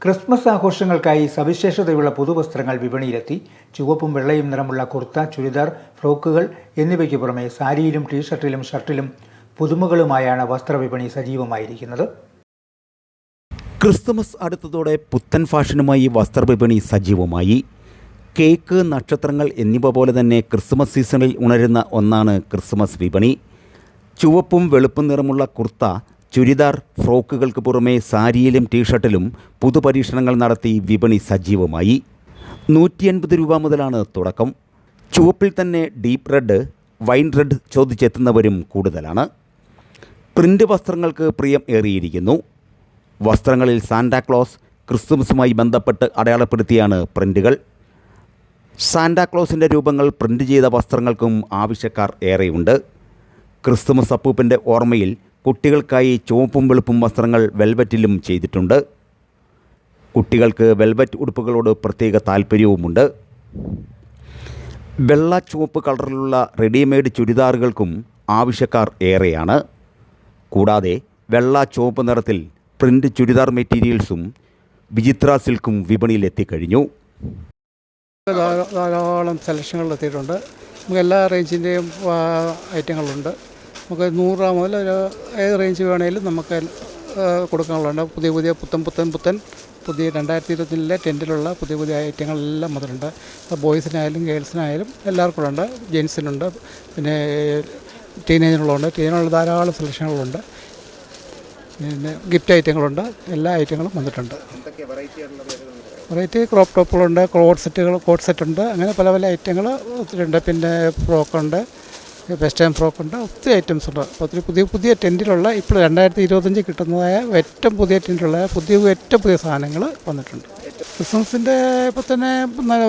Christmas ആഘോഷങ്ങൾക്കായി സവിശേഷതയുള്ള പുതുവസ്ത്രങ്ങൾ വിപണിയിലെത്തി. ചുവപ്പും വെള്ളയും നിറമുള്ള കുർത്ത, ചുരിദാർ, ഫ്രോക്കുകൾ എന്നിവയ്ക്ക് പുറമെ സാരിയിലും ടീഷർട്ടിലും ഷർട്ടിലും പുതുമകളുമായാണ് വസ്ത്രവിപണി സജീവമായിരിക്കുന്നത്. ക്രിസ്തുമസ് അടുത്തതോടെ പുത്തൻ ഫാഷനുമായി വസ്ത്രവിപണി സജീവമായി. കേക്ക്, നക്ഷത്രങ്ങൾ എന്നിവ പോലെ തന്നെ ക്രിസ്മസ് സീസണിൽ ഉണരുന്ന ഒന്നാണ് ക്രിസ്മസ് വിപണി. ചുവപ്പും വെളുപ്പും നിറമുള്ള കുർത്ത, ചുരിദാർ, ഫ്രോക്കുകൾക്ക് പുറമെ സാരിയിലും ടീഷർട്ടിലും പുതുപരീക്ഷണങ്ങൾ നടത്തി വിപണി സജീവമായി. 150 രൂപ മുതലാണ് തുടക്കം. ചുവപ്പിൽ തന്നെ ഡീപ്പ് റെഡ്, വൈൻ റെഡ് ചോദിച്ചെത്തുന്നവരും കൂടുതലാണ്. പ്രിൻ്റ് വസ്ത്രങ്ങൾക്ക് പ്രിയം ഏറിയിരിക്കുന്നു. വസ്ത്രങ്ങളിൽ സാന്റാക്ലോസ്, ക്രിസ്തുമസുമായി ബന്ധപ്പെട്ട് അടയാളപ്പെടുത്തിയാണ് പ്രിൻ്റുകൾ. സാന്റാക്ലോസിൻ്റെ രൂപങ്ങൾ പ്രിൻ്റ് ചെയ്ത വസ്ത്രങ്ങൾക്കും ആവശ്യക്കാർ ഏറെയുണ്ട്. ക്രിസ്തുമസ് അപ്പൂപ്പൻ്റെ ഓർമ്മയിൽ കുട്ടികൾക്കായി ചുവപ്പും വെളുപ്പും വസ്ത്രങ്ങൾ വെൽവെറ്റിലും ചെയ്തിട്ടുണ്ട്. കുട്ടികൾക്ക് വെൽവെറ്റ് ഉടുപ്പുകളോട് പ്രത്യേക താല്പര്യവുമുണ്ട്. വെള്ള, ചുവപ്പ് കളറിലുള്ള റെഡിമെയ്ഡ് ചുരിദാറുകൾക്കും ആവശ്യക്കാർ ഏറെയാണ്. കൂടാതെ വെള്ള, ചുവപ്പ് നിറത്തിൽ പ്രിൻ്റ് ചുരിദാർ മെറ്റീരിയൽസും വിചിത്ര സിൽക്കും വിപണിയിലെത്തിക്കഴിഞ്ഞു. ധാരാളം സെലക്ഷനുകൾ എത്തിയിട്ടുണ്ട്. നമുക്ക് എല്ലാ റേഞ്ചിൻ്റെയും ഐറ്റങ്ങളുണ്ട്. നമുക്ക് 100 രൂപ മുതൽ ഏത് റേഞ്ച് വേണമെങ്കിലും നമുക്ക് കൊടുക്കാനുള്ളതുണ്ട്. പുതിയ പുത്തൻ പുതിയ 2024 ടെൻറ്റിലുള്ള പുതിയ ഐറ്റങ്ങളെല്ലാം മുതലുണ്ട്. ബോയ്സിനായാലും ഗേൾസിനായാലും എല്ലാവർക്കും ഉണ്ട്. ജെൻസിനുണ്ട്, പിന്നെ ടീനേജിനുള്ളതുണ്ട്. ടീനേജിനുള്ള ധാരാളം സെലക്ഷനുകളുണ്ട്. പിന്നെ ഗിഫ്റ്റ് ഐറ്റങ്ങളുണ്ട്. എല്ലാ ഐറ്റങ്ങളും വന്നിട്ടുണ്ട്. വെറൈറ്റി ക്രോപ്പ് ടോപ്പുകളുണ്ട്, കോട്ട് സെറ്റുണ്ട്. അങ്ങനെ പല ഐറ്റങ്ങൾ ഒത്തിരി ഉണ്ട്. പിന്നെ ഫ്രോക്കുണ്ട്, വെസ്റ്റേൺ ഫ്രോക്കുണ്ട്, ഒത്തിരി ഐറ്റംസ് ഉണ്ട്. ഒത്തിരി പുതിയ ടെൻറ്റിലുള്ള ഇപ്പോൾ 2025 കിട്ടുന്നതായ ഏറ്റവും പുതിയ ടെൻറ്റിലുള്ള ഏറ്റവും പുതിയ സാധനങ്ങൾ വന്നിട്ടുണ്ട്. ക്രിസ്മസിൻ്റെ ഇപ്പോൾ തന്നെ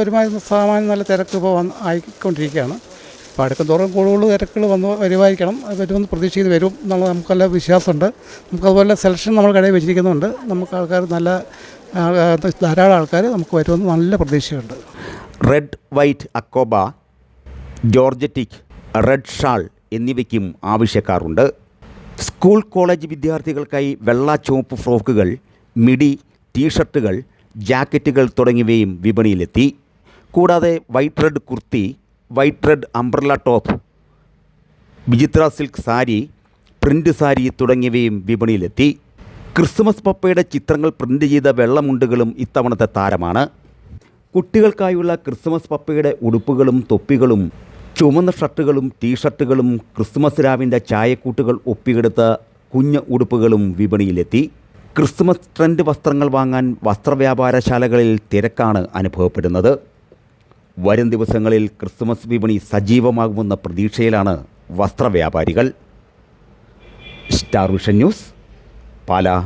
ഒരുമാതിരി സാമാന്യം നല്ല തിരക്ക് ഇപ്പോൾ ആയിക്കൊണ്ടിരിക്കുകയാണ്. ഇപ്പോൾ അടുക്കത്തോറും കൂടുതൽ തിരക്കുകൾ വരുമായിരിക്കണം. വരുമെന്ന് പ്രതീക്ഷിച്ച് വരും എന്നുള്ളത് നമുക്കെല്ലാം വിശ്വാസമുണ്ട്. നമുക്കതുപോലെ സെലക്ഷൻ നമ്മൾ കടയിൽ വെച്ചിരിക്കുന്നുണ്ട്. നമുക്ക് ആൾക്കാർ ധാരാളം ആൾക്കാർ നമുക്ക് വരുമെന്ന് നല്ല പ്രതീക്ഷയുണ്ട്. റെഡ്, വൈറ്റ് അക്കോബ, ജോർജറ്റിക്, റെഡ് ഷാൾ എന്നിവയ്ക്കും ആവശ്യക്കാരുണ്ട്. സ്കൂൾ, കോളേജ് വിദ്യാർത്ഥികൾക്കായി വെള്ള, ചുവപ്പ് ഫ്രോക്കുകൾ, മിഡി, ടീഷർട്ടുകൾ, ജാക്കറ്റുകൾ തുടങ്ങിയവയും വിപണിയിലെത്തി. കൂടാതെ white red kurti, white red umbrella top, വിചിത്ര സിൽക്ക് സാരി, പ്രിൻ്റ് സാരി തുടങ്ങിയവയും വിപണിയിലെത്തി. ക്രിസ്മസ് പപ്പയുടെ ചിത്രങ്ങൾ പ്രിൻ്റ് ചെയ്ത വെള്ളമുണ്ടുകളും ഇത്തവണത്തെ താരമാണ്. കുട്ടികൾക്കായുള്ള ക്രിസ്മസ് പപ്പയുടെ ഉടുപ്പുകളും തൊപ്പികളും ചുവന്ന ഷർട്ടുകളും ടീഷർട്ടുകളും ക്രിസ്മസ് രാവിൻ്റെ ചായക്കൂട്ടുകൾ ഒപ്പിയെടുത്ത കുഞ്ഞ് ഉടുപ്പുകളും വിപണിയിലെത്തി. ക്രിസ്മസ് ട്രെൻഡ് വസ്ത്രങ്ങൾ വാങ്ങാൻ വസ്ത്രവ്യാപാരശാലകളിൽ തിരക്കാണ് അനുഭവപ്പെടുന്നത്. വരും ദിവസങ്ങളിൽ ക്രിസ്മസ് വിപണി സജീവമാകുമെന്ന പ്രതീക്ഷയിലാണ് വസ്ത്രവ്യാപാരികൾ. Star Vision News, Pala.